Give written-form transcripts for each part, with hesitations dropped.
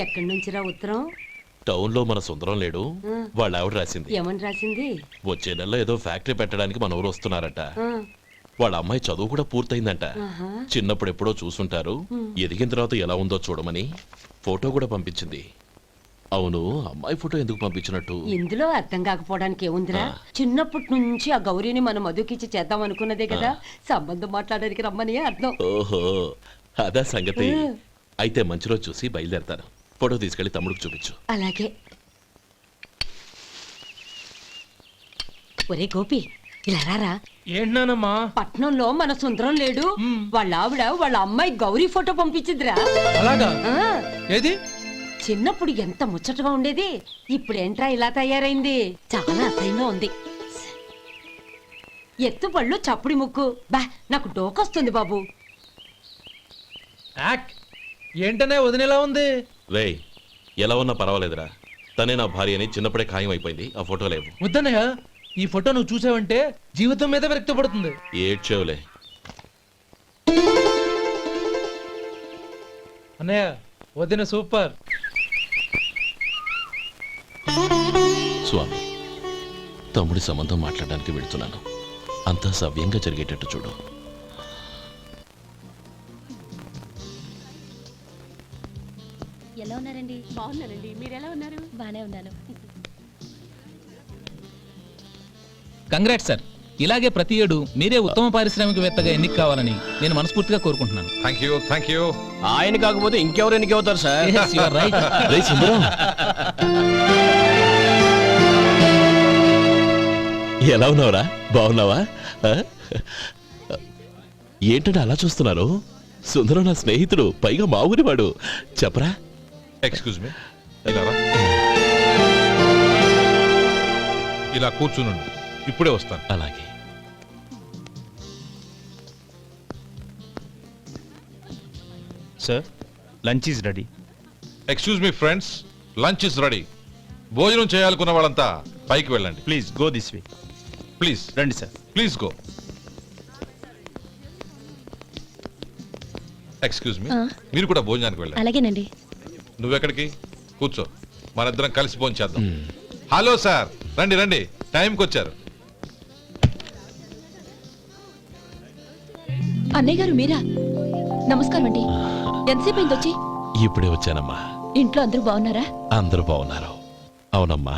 ఎక్కడి నుంచిరా ఉత్తరం? టౌన్ లో మన సుందరం లేడు, వాళ్ళ ఆవిడ రాసింది. ఏమని రాసింది? వచ్చే నెలలో ఏదో ఫ్యాక్టరీ పెట్టడానికి మన ఊరు వస్తున్నారట. వాళ్ళ అమ్మాయి చదువు కూడా పూర్తయిందంట. చిన్నప్పుడు ఎప్పుడో చూసుంటారు, ఎదిగిన తర్వాత ఎలా ఉందో చూడమని ఫోటో కూడా పంపించింది. అవును, అమ్మాయి ఫోటో ఎందుకు పంపించినట్టు? ఇందులో అర్థం కాకపోవడానికి ఏముందిరా, చిన్నప్పటి నుంచి ఆ గౌరీని మనం మధుకిచ్చి చేద్దాం అనుకున్నదే కదా, సంబంధం మాట్లాడడానికి రమ్మని అర్థం. ఓహో, అదా సంగతి. అయితే మంచి రోజు చూసి బయలుదేరతాను. ఫోటో తీసుకెళ్లి తమ్ముడికి చూపించు. అలాగే. ఒరే గోపి, ఇలా రారా. ఏంటమ్మా? పట్నంలో మన సుందరం లేడు, వాళ్ళ ఆవిడ వాళ్ళ అమ్మాయి గౌరీ ఫోటో పంపించిద్దిరా. అలాగా? ఏది? చిన్నప్పుడు ఎంత ముచ్చటగా ఉండేది, ఇప్పుడేంట్రా ఇలా తయారైంది? చాలా అసహ్యంగా ఉంది. ఎత్తు పళ్ళు చప్పుడి ముక్కు, బా నాకు డోకొస్తుంది బాబు. ఏంటనే వదినేలా ఉంది? రే, ఎలా ఉన్నా పర్వాలేదురా, తనే నా భార్య అని చిన్నప్పుడే ఖాయం అయిపోయింది. ఆ ఫోటో లేవు. వద్దన్నయ్య, ఈ ఫోటో నువ్వు చూసావంటే జీవితం మీద వ్యక్తపడుతుంది. ఏడ్చేవులే అన్నయ్య, వదిన సూపర్. స్వామి, తమ్ముడి సంబంధం మాట్లాడడానికి వెళ్తున్నాను. అంతా సవ్యంగా జరిగేటట్టు చూడు. ఎలా ఉన్నారండి? బాగున్నానండి, మీరు ఎలా ఉన్నారు? బానే ఉన్నాను. Congrats sir. ఇలాగే ప్రతి ఏడు మీరే ఉత్తమ పారిశ్రామికవేత్తగా ఎన్నిక కావాలని నేను మనస్ఫూర్తిగా కోరుకుంటున్నాను. Thank you. ఆయన కాకపోతే ఇంకెవరు ఎన్నిక అవుతారు sir? Yes, you are right. రే సుందరం, ఎలా ఉన్నావురా? బాగున్నావా? ఏంటంటే అలా చూస్తున్నారు? సుందరం నా స్నేహితుడు, పైగా మా ఊరి వాడు. చెప్పరా? ఎక్స్క్యూజ్ మీ, ఇలా కూర్చునుండు, ఇప్పుడే వస్తాను. అలాగే. Sir, lunch is ready. Excuse me friends, lunch is ready. భోజనం చేయాలనుకున్న వాళ్ళంతా పైకి వెళ్ళండి. Please go this way. Please రండి sir. Please go. Excuse me, మీరు కూడా భోజనానికి వెళ్ళండి. అలాగేనండి. నువ్వెక్కడికి? కూర్చో, మన ఇద్దరం కలిసి భోజనం చేద్దాం. హలో సార్, రండి రండి, టైంకి వచ్చారు. అన్నయ్య గారు మీరా? నమస్కారం అండి. ఎంతసేపు అయింది వచ్చి? ఇప్పుడే వచ్చానమ్మా. ఇంట్లో అందరూ బాగున్నారా? అందరూ బాగున్నారు. అవునమ్మా,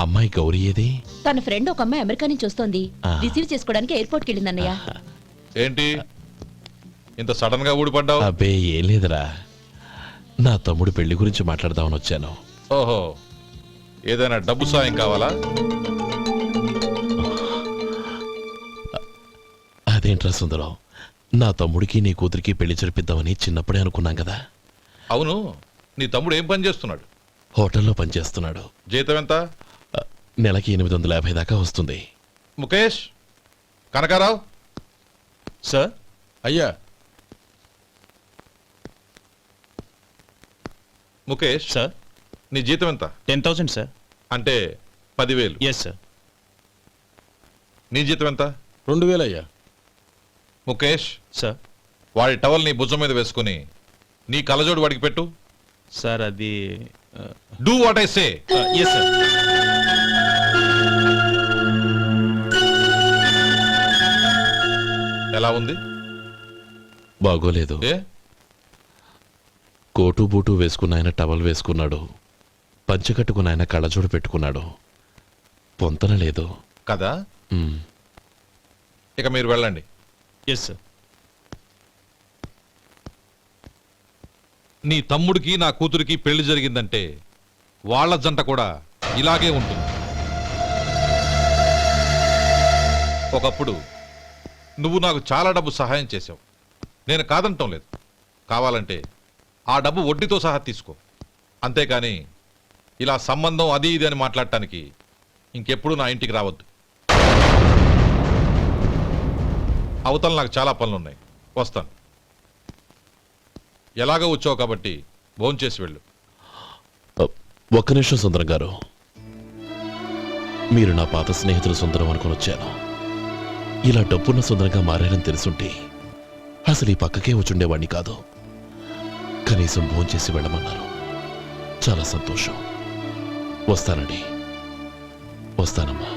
అమ్మాయి గౌరీ ఏది? తన ఫ్రెండ్ ఒక అమ్మాయి అమెరికా నుంచి వస్తోంది, రిసీవ్ చేసుకోవడానికి ఎయిర్పోర్ట్కి వెళ్ళింది అన్నయ్య. ఏంటి ఇంత సడన్ గా ఊడిపడ్డావు? అబ్బే ఏం లేదురా, నా తమ్ముడు పెళ్లి గురించి మాట్లాడదామని వచ్చాను. ఓహో, ఏదైనా డబ్బు సాయం కావాలా? అదేంట్రా సుందరం, నా తమ్ముడికి నీ కూతురికి పెళ్లి జరిపిద్దామని చిన్నప్పుడే అనుకున్నాం కదా. అవును, నీ తమ్ముడు ఏం పని చేస్తున్నాడు? హోటల్లో పనిచేస్తున్నాడు. జీతం ఎంత? నెలకి 850 దాకా వస్తుంది. ముఖేష్, కనకారావు. సార్. అయ్యా. ముఖేష్ సార్, నీ జీతం ఎంత? 10,000 సార్. అంటే 10,000. Yes sir. నీ జీతం ఎంత? 2,000 అయ్యా. ముఖేష్ సార్. వాడి టవల్ నీ భుజం మీద వేసుకుని నీ కలజోడు వాడికి పెట్టు. సార్ అది do what I say. Yes sir. ఎలా ఉంది? బాగోలేదు. ఏ? కోటు బూటు వేసుకున్న ఆయన టవల్ వేసుకున్నాడు, పంచె కట్టుకున్న ఆయన కళ్ళజోడు పెట్టుకున్నాడు. పొంతన లేదు కదా. ఇక మీరు వెళ్ళండి. Yes sir. నీ తమ్ముడికి నా కూతురికి పెళ్లి జరిగిందంటే వాళ్ళ జంట కూడా ఇలాగే ఉంటుంది. ఒకప్పుడు నువ్వు నాకు చాలా డబ్బు సహాయం చేశావు, నేను కాదంటం లేదు. కావాలంటే ఆ డబ్బు వడ్డీతో సహా తీసుకో. అంతేకాని ఇలా సంబంధం అది ఇది అని మాట్లాడటానికి ఇంకెప్పుడు నా ఇంటికి రావద్దు. అవతల నాకు చాలా పనులున్నాయి, వస్తాను. ఎలాగో వచ్చావు కాబట్టి భోంచేసి వెళ్ళు. ఒక్క నిమిషం సుందరం గారు, మీరు నా పాత స్నేహితులు సుందరం అనుకుని వచ్చాను. ఇలా డబ్బున్న సుందరంగా మారారని తెలుసుంటే అసలు ఈ పక్కకే వచ్చుండేవాణ్ణి కాదు. కనీసం భోంచేసి వెళ్ళమన్నారు. చాలా సంతోషం. వస్తానండి. వస్తానమ్మా.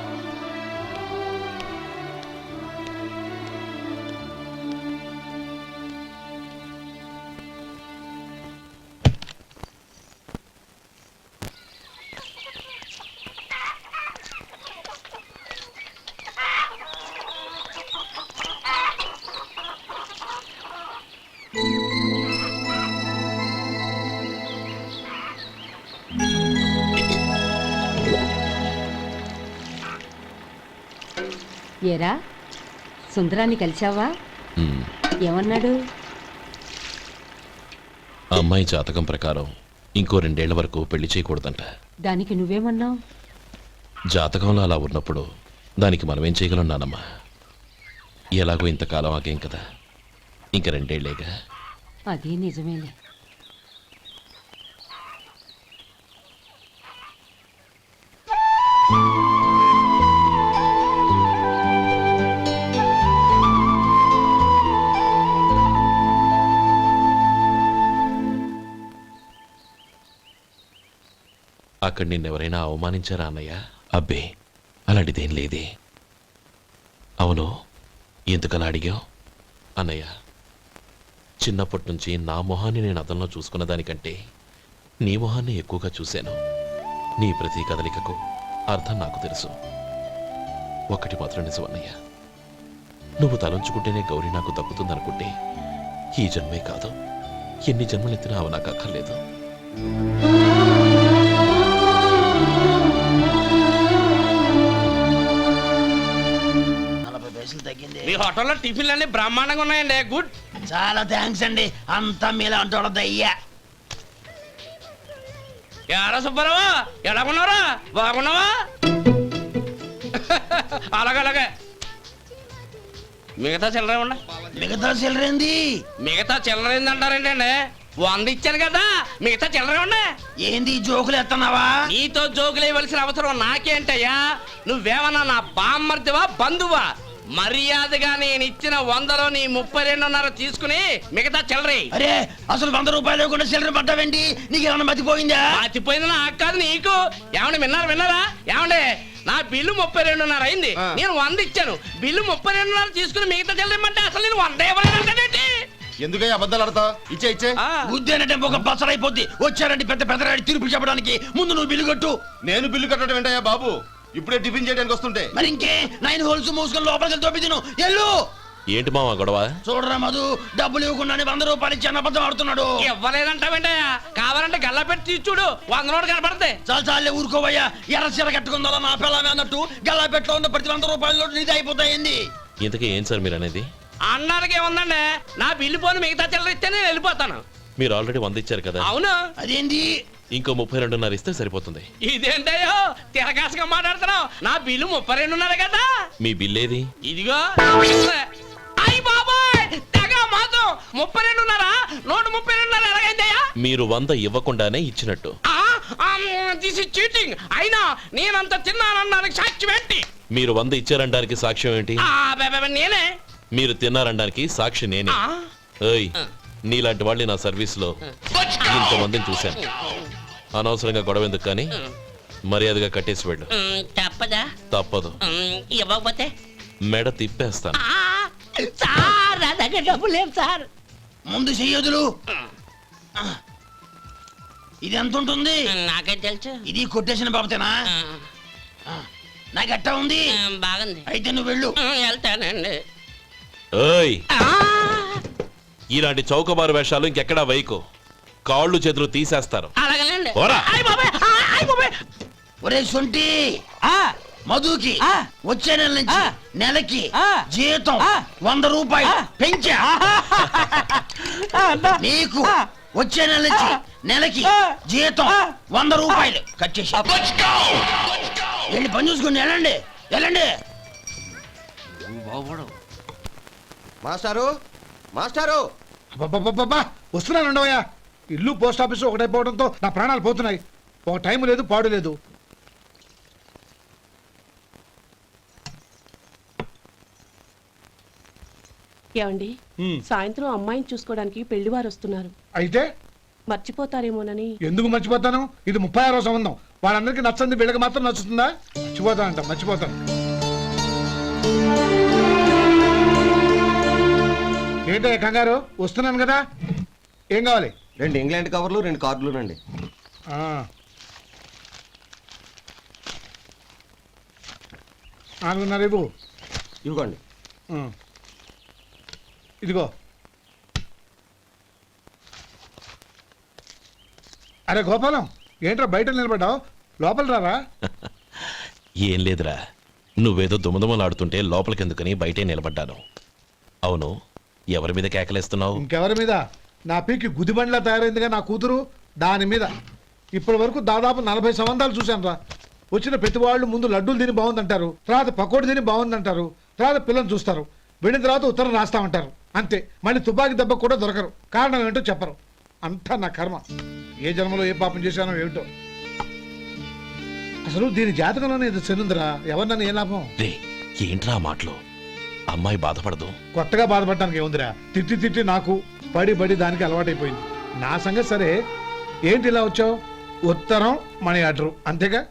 ఏరా సుందరాన్ని కలిశావా? ఉమ్. ఏమన్నాడు? ఆ అమ్మాయి జాతకం ప్రకారం ఇంకో 2 ఏళ్ల వరకు పెళ్లి చేయకూడదంట. దానికి నువ్వేమన్నావు? జాతకంలో అలా ఉన్నప్పుడు దానికి మనమేం చేయగలం నానమ్మా? ఎలాగో ఇంతకాలం ఆగేం కదా, ఇంక 2 ఏళ్లేగా. అది నిజమేలే. అక్కడ నిన్నెవరైనా అవమానించారా అన్నయ్య? అబ్బే, అలాంటిదేం లేదే. అవును, ఎందుకలా అడిగావు? అన్నయ్య, చిన్నప్పటి నుంచి నా మొహాన్ని నేను అద్దంలో చూసుకున్న దానికంటే నీ మొహాన్ని ఎక్కువగా చూశాను. నీ ప్రతి కదలికకు అర్థం నాకు తెలుసు. ఒకటి మాత్రం నిజం అన్నయ్య, నువ్వు తలంచుకుంటేనే గౌరీ నాకు దక్కుతుందనుకుంటే ఈ జన్మే కాదు, ఎన్ని జన్మలెత్తినా అవి నాకు అక్కర్లేదు. మీ హోటల్లో టిఫిన్లు అన్ని బ్రహ్మాండంగా ఉన్నాయండి. గుడ్. చాలా థ్యాంక్స్ అండి. అంతా మీలా అంటాడు అయ్యా. ఎరా సుబ్బారావు, ఎలాగున్నారా? బాగున్నావా? అలాగే మిగతా చిల్లర ఉన్నా. మిగతా చిల్లరేంది? మిగతా చిల్లర ఏందంటారండి అండి? 100 ఇచ్చాను కదా, మిగతా చిల్లర ఉన్నా. ఏంది జోకులు ఎత్తన్నావా? నీతో జోకులు ఇవ్వాల్సిన అవసరం నాకేంటయ్యా? నువ్వేమన్నా నా బామ్మర్దివా, బంధువా? మర్యాదగా నేను ఇచ్చిన 100లో నీ 32.5 తీసుకుని మిగతా చిల్లరి. అరే, అసలు 100 రూపాయలు కూడా చిల్లర పట్టావేంటి? నీకేమన్నా మతిపోయిందా? పాతిపోయింది నాకు కాదు, నీకు. ఏమండి విన్నారా? ఏమండి, నా బిల్లు 32.5 అయింది. నేను 100 ఇచ్చాను. బిల్లు 32.5 తీసుకుని మిగతా చిల్లరమంటే అసలు నేను 100 ఇవ్వలేదంటే ఎందుకయ్యా అబద్ధాలు ఆడతా? ఇచ్చే బుద్ధేనంటే ఒక బసరైపోద్ది. వచ్చారంటే పెద్ద పెద్దరాడి తీర్పు చెప్పడానికి ముందు నువ్వు బిల్లు కట్టు. నేను బిల్లు కట్టడం ఏంటయ్యా బాబు? ఇప్పుడే టిఫిన్ చేయడానికి వస్తుంటే. మరి ఇంకే 9 హోల్స్ మూసుకొని లోపలికి తోపి తిను. ఎల్లు. ఏంటి మావా గొడవ? చూడరా మధు, డబ్బులు ఇవ్వకుండానే 100 రూపాయలు ఇచ్చి అబద్ధం ఆడుతున్నాడు. ఇవ్వలేదంటావేంటయ్యా? కావాలంటే గల్లా పెట్టి తీసి చూడు, 100 నోటు కనపడతాయి. చాలే ఊరుకోవయ్యా. ఎర్ర చీర కట్టుకుందా నా పిల్లమే అన్నట్టు గల్లాపెట్లో ఉన్న ప్రతి 100 రూపాయలు నీది అయిపోతాయింది. ఇంతకీ ఏం సార్ మీరు అనేది? అన్నానికి ఏముందండి, నా బిల్లు పోను మిగతా చిల్లర ఇస్తే నేను వెళ్ళిపోతాను. మీరు ఆల్రెడీ 100 ఇచ్చారు కదా. అవును. అదేంటి? ఇంకో 32.5 ఇస్తే సరిపోతుంది. ఇదేంటయ్యో తిరగాసుగా మాట్లాడుతున్నావు? నా బిల్లు 32.5 కదా. మీ బిల్ ఏది? ఇదిగో. అయ్య బాబాయ్, తెగ మాతో 32.5 నోటు 32.5 ఎలాగైందయ్యా? మీరు 100 ఇవ్వకుండానే ఇచ్చినట్టు. This is cheating. అయినా నేనంత తిన్నానన్నానికి సాక్ష్యం ఏంటి? మీరు 100 ఇచ్చారనడానికి సాక్ష్యం ఏంటి? నేనే. మీరు తిన్నారనడానికి సాక్షి నేనే. ఏయ్, నీలాంటి వాళ్ళని నా సర్వీస్ లో ఇంతమందిని చూశాను. అనవసరంగా గొడవ ఎందుకు, కానీ మర్యాదగా కట్టేసి వెళ్ళు. తప్పదా? తప్పదు. ఇవ్వకపోతే మెడ తిప్పేస్తాను. సార్, నా దగ్గర డబ్బు లేదు సార్. ముందు చెయ్యదులు. ఇది ఎంత ఉంటుంది? నాకే తెలుసు. ఇది కొట్టేసిన బాబతేనా? నాకు అట్టా ఉంది. బాగుంది. అయితే నువ్వు వెళ్ళు. వెళ్తానండి. ఏయ్, ఇలాంటి చౌకబారు వేషాలు ఇంకెక్కడా వైకు. కాళ్ళు చేతులు తీసేస్తారు. అలాగేనండి. పోరా. ఒరే సొంటి, మధుకి వచ్చే నెల నుంచి నెలకి జీతం 100 రూపాయలు పెంచా. నీకు వచ్చే నెల నుంచి నెలకి జీతం 100 రూపాయలు కట్ చేసి వెళ్ళి పని చూసుకుని వెళ్ళండి. మాస్టారు, మాస్టారు, వస్తున్నానండవయ్యా. ఇల్లు పోస్ట్ ఆఫీసు ఒకటైపోవడంతో నా ప్రాణాలు పోతున్నాయి. ఒక టైం లేదు, పాడు లేదు. ఏమండి, సాయంత్రం అమ్మాయిని చూసుకోవడానికి పెళ్లివారు వస్తున్నారు. అయితే మర్చిపోతారేమోనని. ఎందుకు మర్చిపోతాను? ఇది 36వ సంబంధం. వాళ్ళందరికీ నచ్చంది వీళ్ళకి మాత్రం నచ్చుతుందా? మర్చిపోతానంట, మర్చిపోతాను. ఏంటో కంగారు? వస్తున్నాను కదా. ఏం కావాలి? 2 ఇంగ్లాండ్ కవర్లు 2 కార్డులు రండి. ఆ. నాలుగున్నర ఇవ్వు. ఇవ్వండి. ఇదిగో. అరే గోపాలం, ఏంట్రా బయట నిలబడ్డావు? లోపల రారా. ఏం లేదురా, నువ్వేదో దుమదుమలాడుతుంటే లోపలికెందుకని బయటే నిలబడ్డాను. అవును, ఎవరి మీద కేకలేస్తున్నావు? ఇంకెవరి మీద? నా పీకి గుదిబండ్లా తయారైందిగా నా కూతురు, దాని మీద. ఇప్పటి వరకు దాదాపు 40 సంబంధాలు చూశాను రా. వచ్చిన ప్రతి వాళ్ళు ముందు లడ్డూలు తిని బాగుందంటారు, తర్వాత పకోడీ తిని బాగుందంటారు, తర్వాత పిల్లలు చూస్తారు, వెళ్ళిన తర్వాత ఉత్తరం రాస్తామంటారు. అంతే, మళ్ళీ తుపాకీ దెబ్బ కూడా దొరకరు. కారణం ఏంటో చెప్పరు. అంతా నా కర్మ. ఏ జన్మలో ఏ పాపం చేశానో ఏమిటో. అసలు దీని జాతకంలోనే ఇది చెల్లుందిరా. ఎవరినన్నా ఏ లాభం? రే, ఏంట్రా ఆ మాటలు? అమ్మాయి బాధపడదు. కొత్తగా బాధపడటానికి ఏముందిరా? తిట్టి తిట్టి నాకు పడి పడి దానికి అలవాటైపోయింది. నా సంగతి సరే, ఏంటి ఇలా వచ్చావు? ఉత్తరం, మనీ ఆర్డరు, అంతేగా?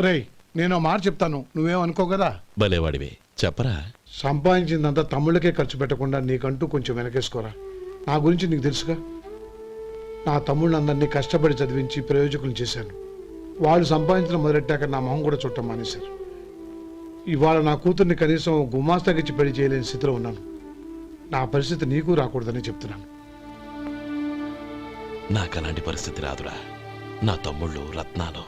రేయ్, నేను మాట చెప్తాను, నువ్వేం అనుకో కదా. భలేవాడివే, చెప్పరా. సంపాదించిందంతా తమ్ముళ్ళకే ఖర్చు పెట్టకుండా నీకంటూ కొంచెం వెనకేసుకోరా. నా గురించి నీకు తెలుసుగా. నా తమ్ముళ్ళందరినీ కష్టపడి చదివించి ప్రయోజకులు చేశాను. వాళ్ళు సంపాదించడం మొదలెట్టాక నా మొహం కూడా చుట్టం మానేశారు. ఇవాళ నా కూతుర్ని కనీసం గుమాస్తాకిచ్చి పెళ్లి చేయలేని స్థితిలో ఉన్నాను. నా పరిస్థితి నీకు రాకూడదని చెప్తున్నాను. నాకు అలాంటి పరిస్థితి రాదురా. నా తమ్ముళ్ళు రత్నాలు